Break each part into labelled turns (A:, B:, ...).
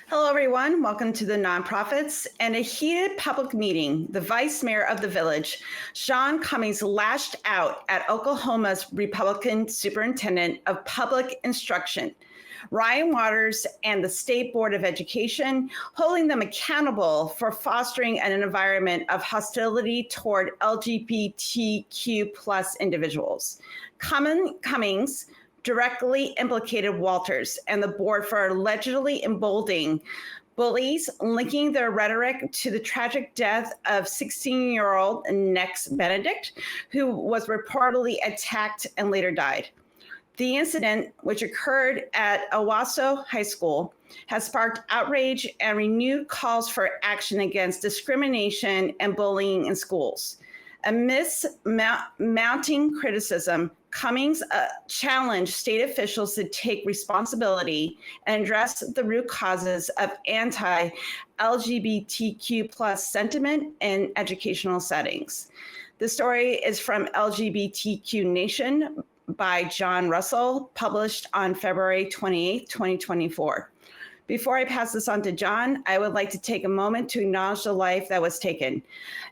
A: Hello, everyone. Welcome to the Nonprofits. In a heated public meeting, the vice mayor of the village, Sean Cummings, lashed out at Oklahoma's Republican superintendent of public instruction, Ryan Waters, and the State Board of Education, holding them accountable for fostering an environment of hostility toward LGBTQ plus individuals. Cummings directly implicated Walters and the board for allegedly emboldening bullies, linking their rhetoric to the tragic death of 16-year-old Nex Benedict, who was reportedly attacked and later died. The incident, which occurred at Owasso High School, has sparked outrage and renewed calls for action against discrimination and bullying in schools. Amidst mounting criticism, Cummings challenged state officials to take responsibility and address the root causes of anti-LGBTQ plus sentiment in educational settings. The story is from LGBTQ Nation by John Russell, published on February 28, 2024. Before I pass this on to John, I would like to take a moment to acknowledge the life that was taken.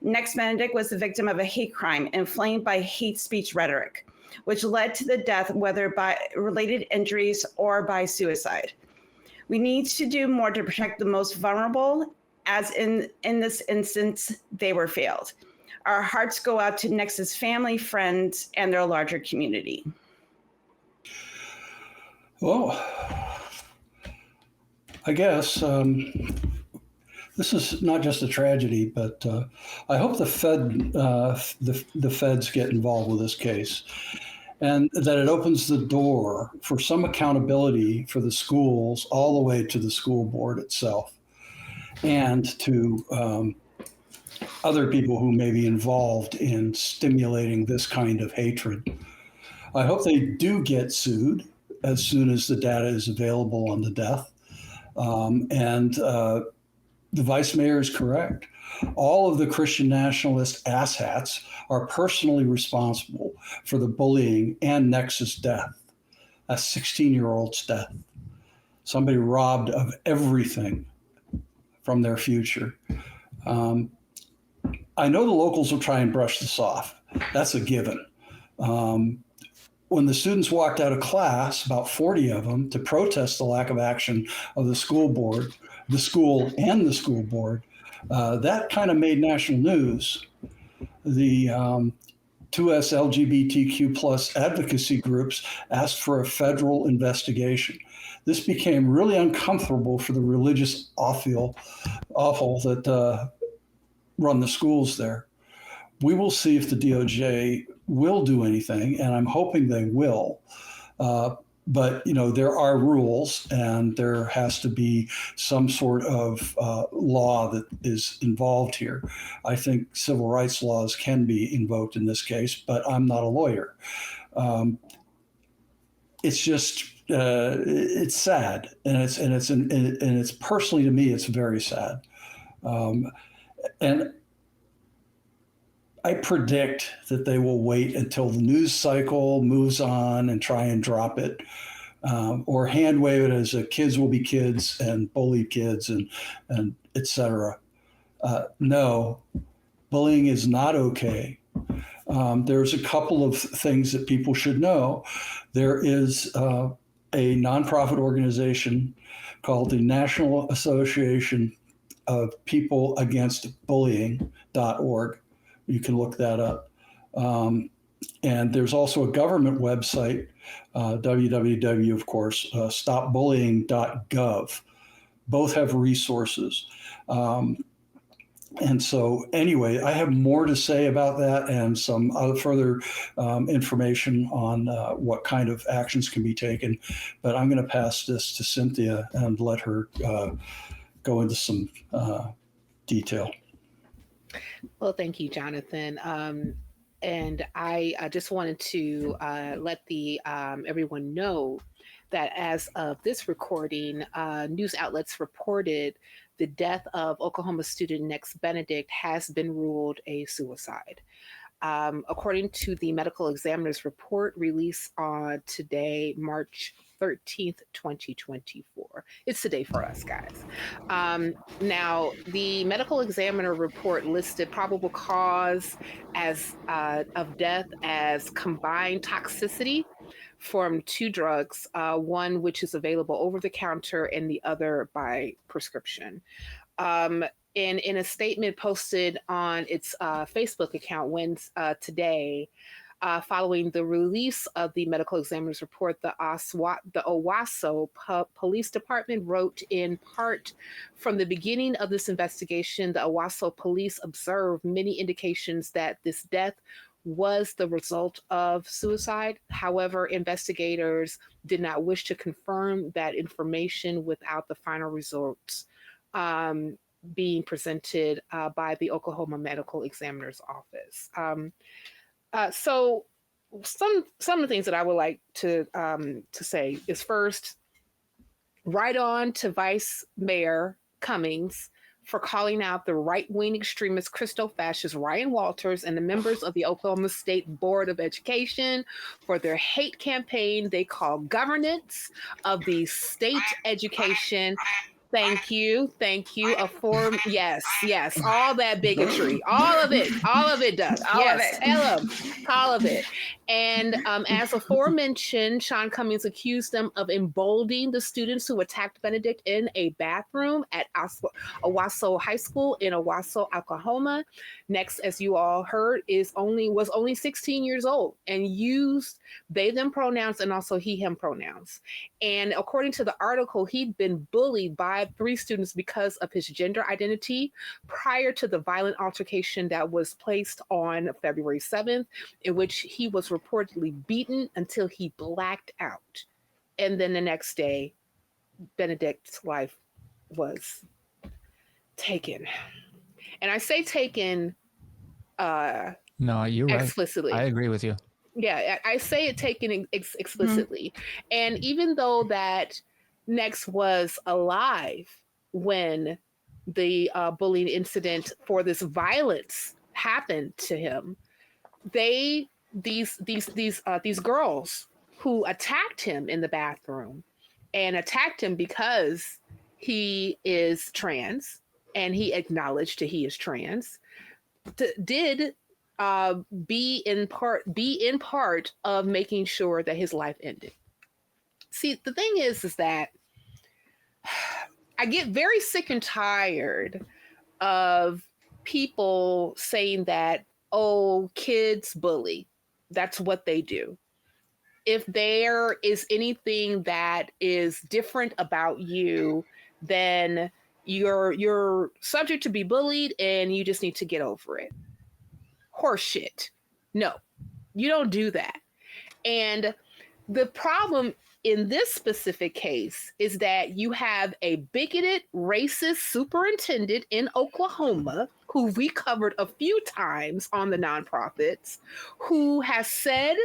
A: Nex Benedict was the victim of a hate crime inflamed by hate speech rhetoric, which led to the death, whether by related injuries or by suicide. We need to do more to protect the most vulnerable, as in this instance, they were failed. Our hearts go out to Nex's family, friends, and their larger community.
B: Well, I guess this is not just a tragedy, but I hope the feds get involved with this case, and that it opens the door for some accountability for the schools all the way to the school board itself, and to other people who may be involved in stimulating this kind of hatred. I hope they do get sued as soon as the data is available on the death. The vice mayor is correct. All of the Christian nationalist asshats are personally responsible for the bullying and Nexs Death, a 16-year-old's death. Somebody robbed of everything from their future. I know the locals will try and brush this off. That's a given. When the students walked out of class, about 40 of them, to protest the lack of action of the school board, the school and the school board, that kind of made national news. The 2S LGBTQ plus advocacy groups asked for a federal investigation. This became really uncomfortable for the religious offal that run the schools there. We will see if the DOJ will do anything, and I'm hoping they will. But there are rules, and there has to be some sort of law that is involved here. I think civil rights laws can be invoked in this case, but I'm not a lawyer. It's just it's sad, and it's personally, to me, it's very sad. And I predict that they will wait until the news cycle moves on and try and drop it, or hand wave it as kids will be kids and bully kids and et cetera. No, bullying is not okay. There's a couple of things that people should know. There is a nonprofit organization called the National Association of People Against Bullying.org. You can look that up. And there's also a government website, www, of course, stopbullying.gov. Both have resources. And so anyway, I have more to say about that and some other further information on what kind of actions can be taken. But I'm going to pass this to Cynthia and let her go into some detail.
C: Well, thank you, Jonathan. And I just wanted to let everyone know that as of this recording, news outlets reported the death of Oklahoma student Nex Benedict has been ruled a suicide. According to the medical examiner's report released on today, March 13th, 2024. It's the day for us, guys. Now, the medical examiner report listed probable cause of death as combined toxicity from two drugs, one which is available over the counter and the other by prescription. In a statement posted on its Facebook account today, following the release of the medical examiner's report, the Owasso Police Department wrote, in part, from the beginning of this investigation, the Owasso police observed many indications that this death was the result of suicide. However, investigators did not wish to confirm that information without the final results being presented by the Oklahoma Medical Examiner's Office. So some of the things that I would like to say is, first, right on to Vice Mayor Cummings for calling out the right-wing extremist Christo-fascist Ryan Walters and the members of the Oklahoma State Board of Education for their hate campaign they call governance of the state education. Thank you. Yes, all that bigotry, all of it, Doug. All of it. And as aforementioned, Sean Cummings accused them of emboldening the students who attacked Benedict in a bathroom at Owasso High School in Owasso, Oklahoma. Next, as you all heard, was only 16 years old and used they, them pronouns and also he, him pronouns. And according to the article, he'd been bullied by 3 students because of his gender identity prior to the violent altercation that was placed on February 7th, in which he was reportedly beaten until he blacked out. And then the next day, Benedict's life was taken. And I say taken
D: no, you're
C: explicitly.
D: Right. I agree with you.
C: Yeah, I say it taken explicitly. Mm-hmm. And even though that Nex was alive when the bullying incident for this violence happened to him, these girls who attacked him in the bathroom and attacked him because he is trans and he acknowledged that he is trans, did be in part of making sure that his life ended. See, the thing is that I get very sick and tired of people saying that, oh, kids bully. That's what they do. If there is anything that is different about you, then you're subject to be bullied and you just need to get over it. Horseshit. No, you don't do that. And the problem in this specific case is that you have a bigoted, racist superintendent in Oklahoma, who we covered a few times on the nonprofits, who has said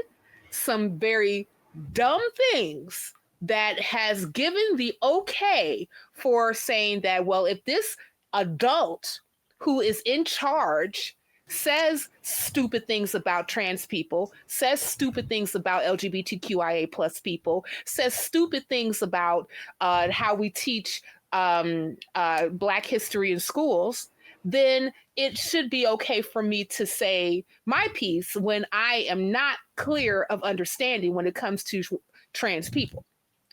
C: some very dumb things that has given the okay for saying that, well, if this adult who is in charge says stupid things about trans people, says stupid things about LGBTQIA plus people, says stupid things about how we teach Black history in schools, then it should be okay for me to say my piece when I am not clear of understanding when it comes to trans people.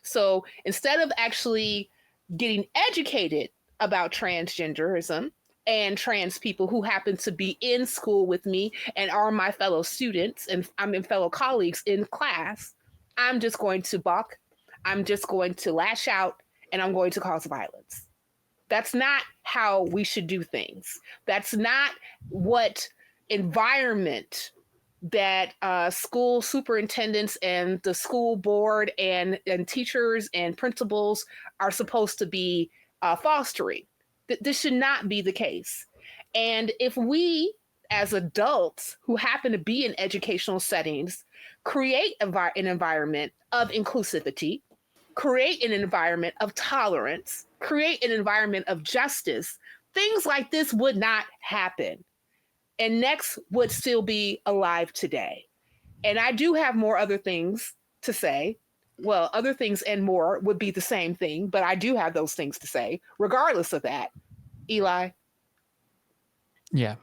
C: So instead of actually getting educated about transgenderism and trans people who happen to be in school with me and are my fellow students and I'm in fellow colleagues in class, I'm just going to balk. I'm just going to lash out and I'm going to cause violence. That's not how we should do things. That's not what environment that school superintendents and the school board and teachers and principals are supposed to be fostering. This should not be the case. And if we, as adults who happen to be in educational settings, create an environment of inclusivity, create an environment of tolerance, create an environment of justice, things like this would not happen. And Nex would still be alive today. And I do have more other things to say, well, other things and more would be the same thing, but I do have those things to say, regardless of that. Eli?
D: Yeah.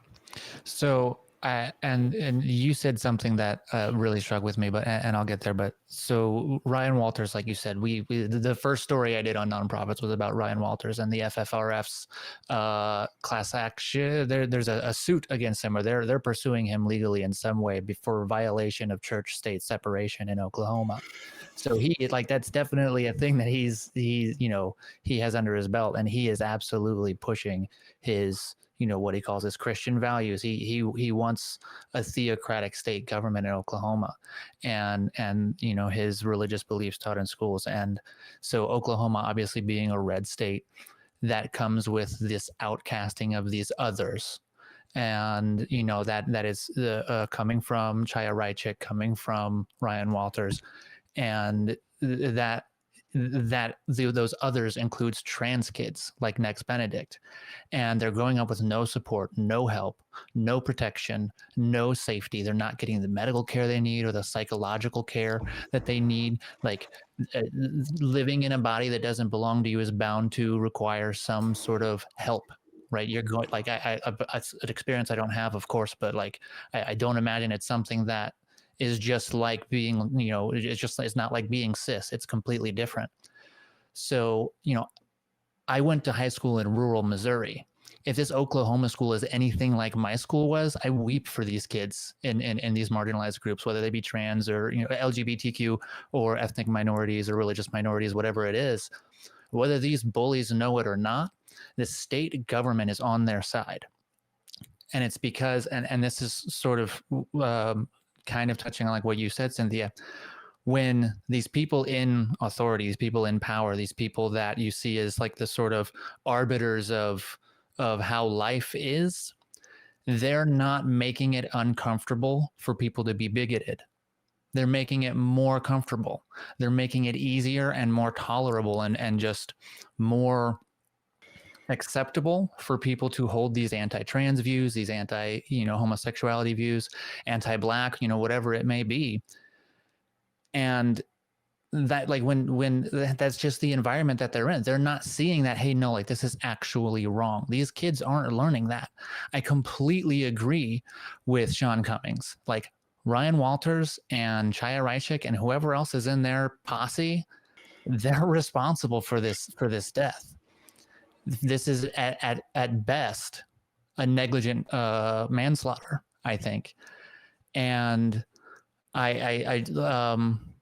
D: So, and you said something that really struck with me, and I'll get there. But so Ryan Walters, like you said, we the first story I did on nonprofits was about Ryan Walters and the FFRF's class action. There's a suit against him, or they're pursuing him legally in some way for violation of church-state separation in Oklahoma. So that's definitely a thing that he has under his belt, and he is absolutely pushing his, what he calls his Christian values. He wants a theocratic state government in Oklahoma, and his religious beliefs taught in schools. And so Oklahoma, obviously being a red state, that comes with this outcasting of these others. And that is coming from Chaya Raichik, coming from Ryan Walters, and those others includes trans kids like Nex Benedict, and they're growing up with no support, no help, no protection, no safety. They're not getting the medical care they need or the psychological care that they need. Like living in a body that doesn't belong to you is bound to require some sort of help. Right, you're going like it's an experience I don't have, of course, but like I don't imagine it's something that is just like being, it's not like being cis. It's completely different. So, I went to high school in rural Missouri. If this Oklahoma school is anything like my school was, I weep for these kids in these marginalized groups, whether they be trans or, LGBTQ or ethnic minorities or religious minorities, whatever it is. Whether these bullies know it or not, the state government is on their side. And it's because, and this is sort of kind of touching on like what you said, Cynthia, when these people in authority, these people in power, these people that you see as like the sort of arbiters of how life is, they're not making it uncomfortable for people to be bigoted. They're making it more comfortable. They're making it easier and more tolerable and just more acceptable for people to hold these anti-trans views, these homosexuality views, anti-Black, whatever it may be. And that, like, when that's just the environment that they're in, they're not seeing that, hey, no, like this is actually wrong. These kids aren't learning that. I completely agree with Sean Cummings. Like Ryan Walters and Chaya Raichik and whoever else is in their posse, they're responsible for this death. This is at best a negligent manslaughter, I think. And I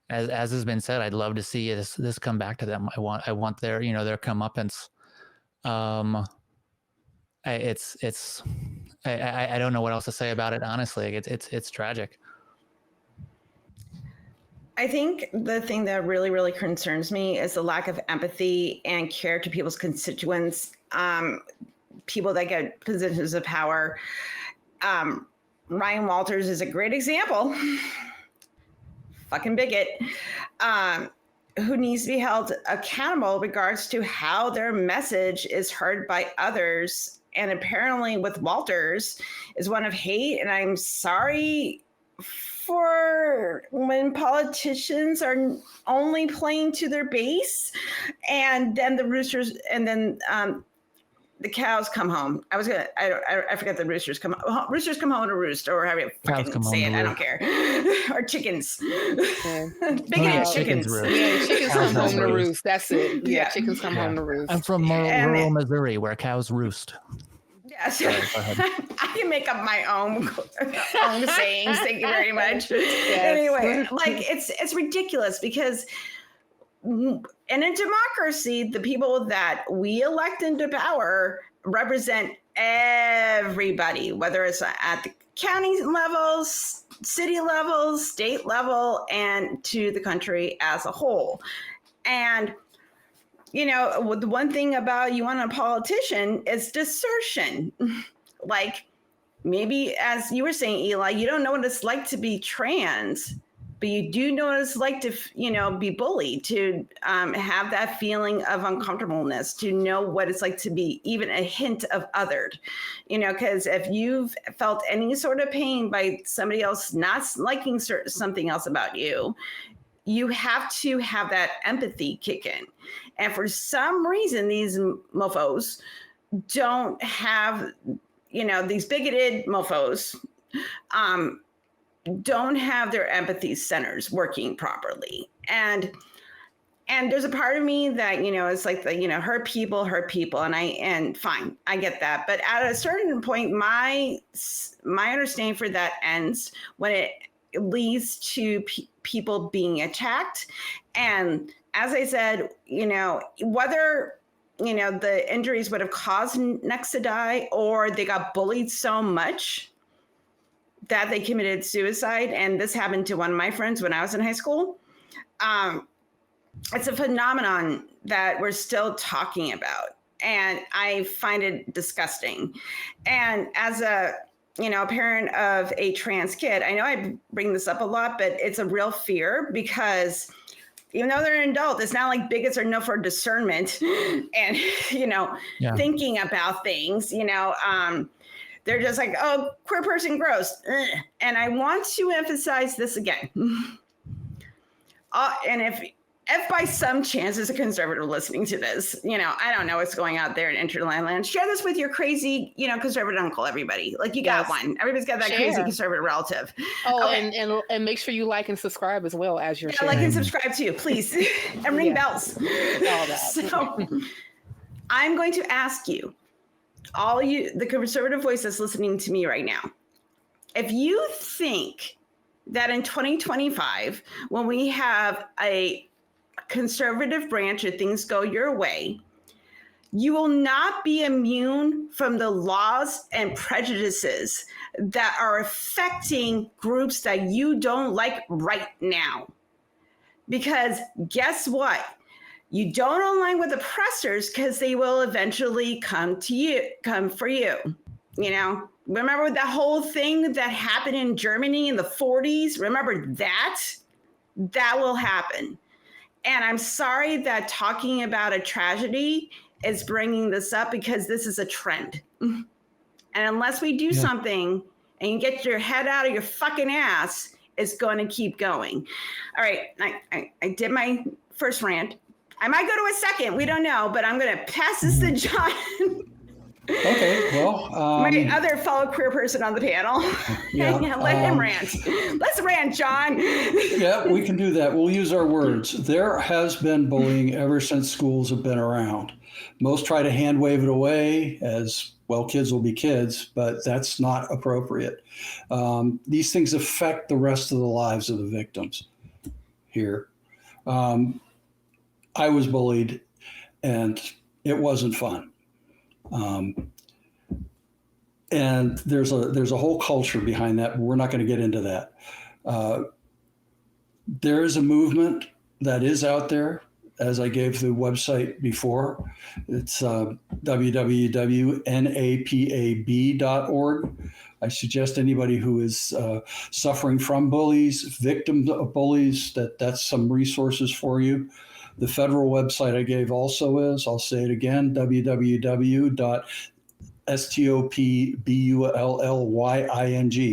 D: as has been said, I'd love to see this come back to them. I want their their comeuppance. I don't know what else to say about it, honestly. It's tragic.
A: I think the thing that really, really concerns me is the lack of empathy and care to people's constituents, people that get positions of power. Ryan Walters is a great example. Fucking bigot. Who needs to be held accountable in regards to how their message is heard by others. And apparently with Walters is one of hate. And I'm sorry for when politicians are only playing to their base, and then the roosters, and then the cows come home. I forget the roosters come home to roost, or however you fucking say it. I don't care. Or chickens. Big chickens.
C: Yeah, chickens come home to roost. That's it. Yeah, chickens come home to roost.
D: I'm from rural Missouri, where cows roost.
A: Yes. I can make up my own sayings. Thank you very much. Yes. Anyway, like it's ridiculous because in a democracy, the people that we elect into power represent everybody, whether it's at the county levels, city levels, state level, and to the country as a whole. And the one thing about you on a politician is desertion. Like maybe, as you were saying, Eli, you don't know what it's like to be trans, but you do know what it's like to, be bullied, to have that feeling of uncomfortableness, to know what it's like to be even a hint of othered, because if you've felt any sort of pain by somebody else not liking something else about you, you have to have that empathy kick in. And for some reason, these mofos don't have, these bigoted mofos don't have their empathy centers working properly. And there's a part of me that, it's like the, hurt people. And fine, I get that. But at a certain point, my understanding for that ends when it leads to people being attacked. And as I said, whether, the injuries would have caused Nex to die, or they got bullied so much that they committed suicide. And this happened to one of my friends when I was in high school. It's a phenomenon that we're still talking about. And I find it disgusting. And as a parent of a trans kid, I know I bring this up a lot, but it's a real fear, because even though they're an adult, it's not like bigots are known for discernment and, thinking about things, they're just like, oh, queer person, gross. Ugh. And I want to emphasize this again. And if by some chance there's a conservative listening to this, I don't know what's going out there in internet land. Share this with your crazy, conservative uncle, everybody. Like, you got one. Everybody's got that crazy conservative relative.
C: Oh, okay. and make sure you like and subscribe as well as you're sharing.
A: Like and subscribe too, please. And ring bells. All that. So I'm going to ask you, all you, the conservative voice that's listening to me right now, if you think that in 2025, when we have a conservative branch and things go your way, you will not be immune from the laws and prejudices that are affecting groups that you don't like right now. Because guess what? You don't align with oppressors because they will eventually come for you. Remember that whole thing that happened in Germany in the 40s? Remember that? That will happen. And I'm sorry that talking about a tragedy is bringing this up, because this is a trend. And unless we do something and you get your head out of your fucking ass, it's going to keep going. All right, I did my first rant. I might go to a second. We don't know, but I'm going to pass this to John.
B: Okay, well.
A: My other fellow queer person on the panel. Let him rant. Let's rant, John.
B: Yeah, we can do that. We'll use our words. There has been bullying ever since schools have been around. Most try to hand wave it away as, well, kids will be kids, but that's not appropriate. These things affect the rest of the lives of the victims here. I was bullied, and it wasn't fun. And there's a whole culture behind that, but we're not going to get into that. There is a movement that is out there, as I gave the website before. It's www.napab.org. I suggest anybody who is suffering from bullies, victims of bullies, that's some resources for you. The federal website I gave also is, I'll say it again, www.stopbullying,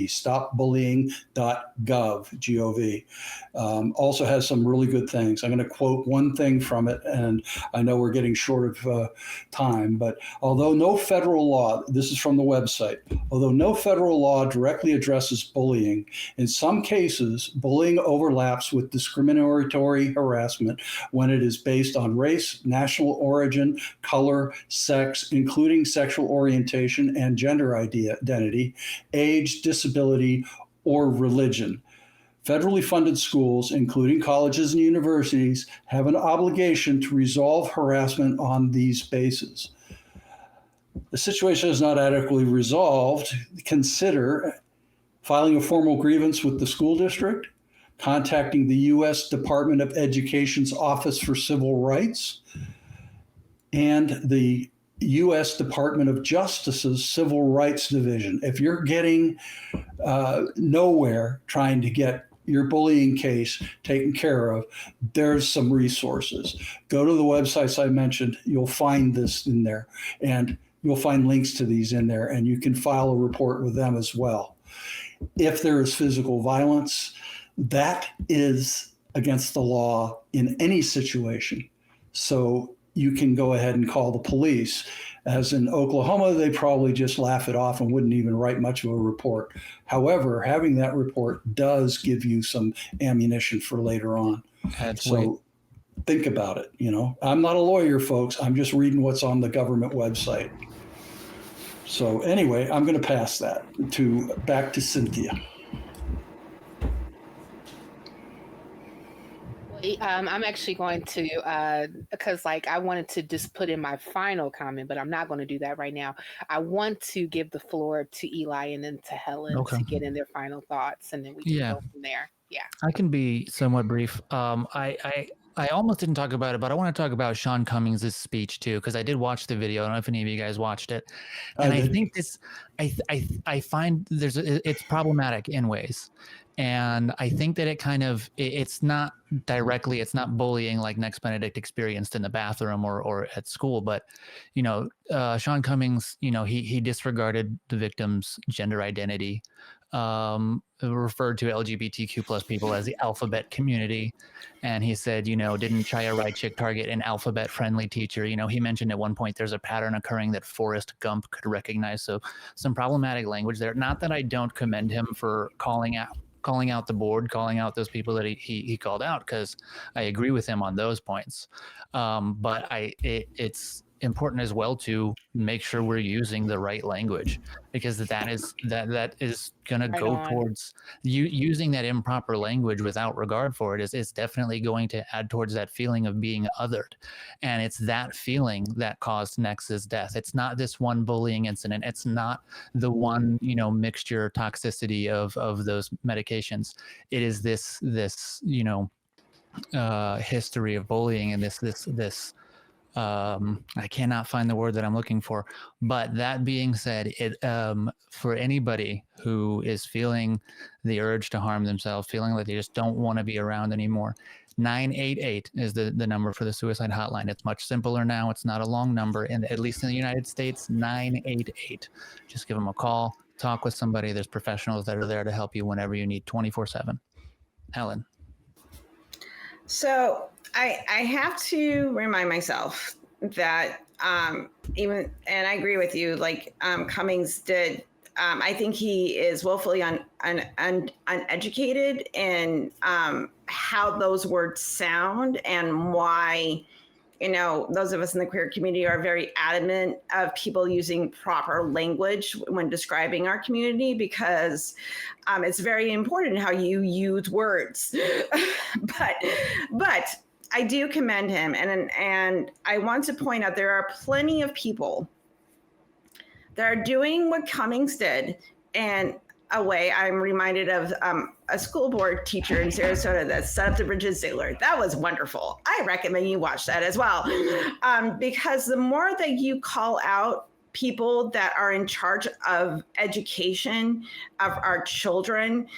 B: stopbullying.gov, G-O-V. Also has some really good things. I'm going to quote one thing from it, and I know we're getting short of time, but although no federal law, this is from the website, although no federal law directly addresses bullying, in some cases, bullying overlaps with discriminatory harassment when it is based on race, national origin, color, sex, including sexual orientation and gender identity, age, disability, or religion. Federally funded schools, including colleges and universities, have an obligation to resolve harassment on these bases. The situation is not adequately resolved. Consider filing a formal grievance with the school district, contacting the U.S. Department of Education's Office for Civil Rights, and the U.S. Department of Justice's Civil Rights Division. If you're getting nowhere trying to get your bullying case taken care of, there's some resources. Go to the websites I mentioned. You'll find this in there, and you'll find links to these in there, and you can file a report with them as well. If there is physical violence, that is against the law in any situation. So you can go ahead and call the police. As in Oklahoma, they probably just laugh it off and wouldn't even write much of a report. However, having that report does give you some ammunition for later on. So think about it. I'm not a lawyer, folks. I'm just reading what's on the government website. So anyway, I'm going to pass that back to Cynthia.
C: I'm actually going to, because I wanted to just put in my final comment, but I'm not going to do that right now. I want to give the floor to Eli and then to Helen to get in their final thoughts, and then we can go from there. Yeah.
D: I can be somewhat brief. I almost didn't talk about it, but I want to talk about Sean Cummings' speech too, because I did watch the video. I don't know if any of you guys watched it. And I think this, I find it's problematic in ways. And I think that it's not bullying like Nex Benedict experienced in the bathroom or at school, but, Sean Cummings, he disregarded the victim's gender identity, referred to LGBTQ plus people as the alphabet community. And he said, didn't try a right chick target an alphabet friendly teacher. He mentioned at one point there's a pattern occurring that Forrest Gump could recognize. So some problematic language there. Not that I don't commend him for calling out the board, calling out those people that he called out, because I agree with him on those points. But it's important as well to make sure we're using the right language, because that is going to go towards using that improper language without regard for it is definitely going to add towards that feeling of being othered. And it's that feeling that caused Nex's death. It's not this one bullying incident. It's not the one, mixture toxicity of those medications. It is this history of bullying and this I cannot find the word that I'm looking for. But that being said, for anybody who is feeling the urge to harm themselves, feeling like they just don't want to be around anymore, 988 is the number for the suicide hotline. It's much simpler now. It's not a long number, and at least in the United States, 988. Just give them a call, talk with somebody. There's professionals that are there to help you whenever you need, 24/7. Helen.
A: So I have to remind myself that and I agree with you, Cummings did, I think he is woefully uneducated in how those words sound, and why, those of us in the queer community are very adamant of people using proper language when describing our community, because it's very important how you use words. but I do commend him, and I want to point out there are plenty of people that are doing what Cummings did. And a way I'm reminded of a school board teacher in Sarasota that set up the Bridget Ziegler. That was wonderful. I recommend you watch that as well, because the more that you call out people that are in charge of education of our children,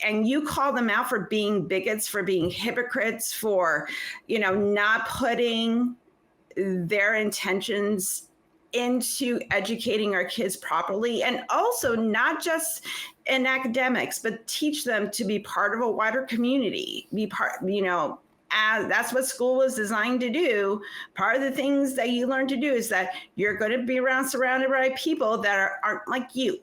A: and you call them out for being bigots, for being hypocrites, for, not putting their intentions into educating our kids properly, and also not just in academics, but teach them to be part of a wider community, be part, as that's what school was designed to do. Part of the things that you learn to do is that you're going to be surrounded by people that aren't like you.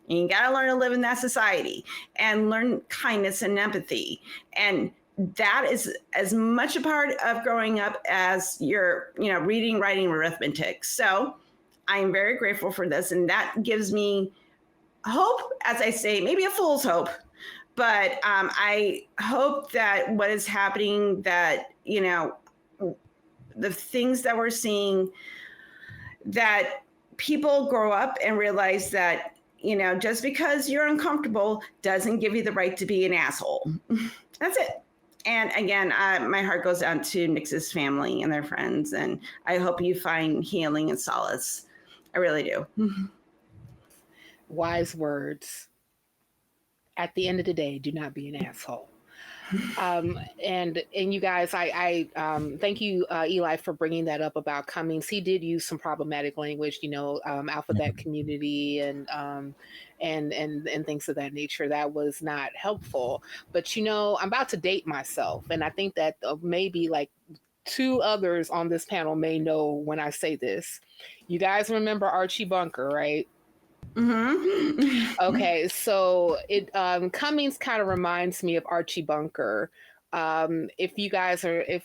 A: You got to learn to live in that society and learn kindness and empathy. And that is as much a part of growing up as your, reading, writing, arithmetic. So I'm very grateful for this. And that gives me hope, as I say, maybe a fool's hope. But I hope that what is happening, that, the things that we're seeing, that people grow up and realize that, just because you're uncomfortable doesn't give you the right to be an asshole. That's it. And again, my heart goes out to Nix's family and their friends, and I hope you find healing and solace. I really do.
C: Wise words. At the end of the day, do not be an asshole. And you guys, I thank you, Eli, for bringing that up about Cummings. He did use some problematic language, alphabet community and things of that nature. That was not helpful. But I'm about to date myself, and I think that maybe like two others on this panel may know when I say this. You guys remember Archie Bunker, right?
A: Mm-hmm.
C: Okay, so it Cummings kind of reminds me of Archie Bunker. If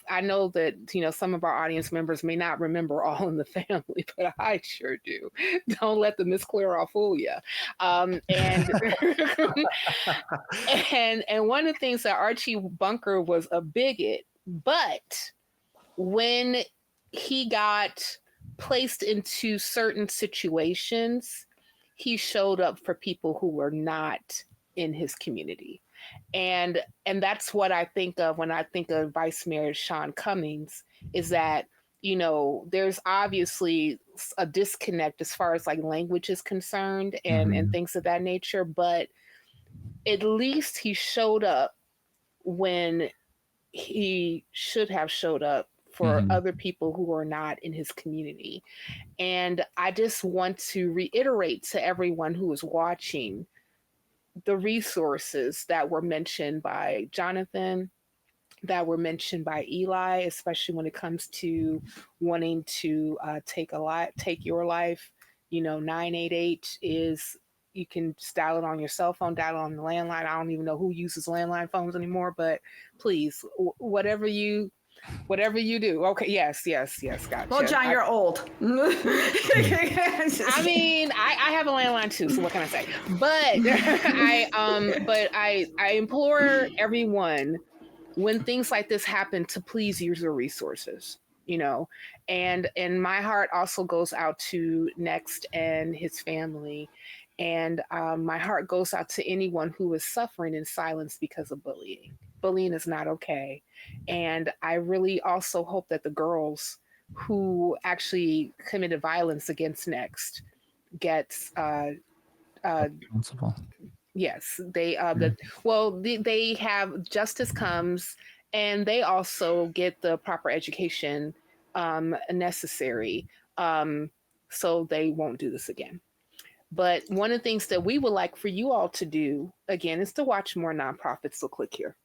C: I know that some of our audience members may not remember All in the Family, but I sure do. Don't let the Miss Clara fool you. And and one of the things that Archie Bunker was a bigot, but when he got placed into certain situations, he showed up for people who were not in his community. And that's what I think of when I think of Vice Mayor Sean Cummings, is that, there's obviously a disconnect as far as like language is concerned and things of that nature, but at least he showed up when he should have showed up for other people who are not in his community. And I just want to reiterate to everyone who is watching the resources that were mentioned by Jonathan, that were mentioned by Eli, especially when it comes to wanting to take your life. 988 is, you can dial it on your cell phone, dial it on the landline. I don't even know who uses landline phones anymore, but please, whatever you do. Okay. Yes. Gotcha.
A: Well, John, you're old.
C: I mean, I have a landline too, so what can I say? But I implore everyone, when things like this happen, to please use your resources. And my heart also goes out to Next and his family. And my heart goes out to anyone who is suffering in silence because of bullying. Bullying is not okay. And I really also hope that the girls who actually committed violence against Next gets
D: Responsible.
C: yes, they they have justice comes, and they also get the proper education necessary, so they won't do this again. But one of the things that we would like for you all to do, again, is to watch more nonprofits. So click here.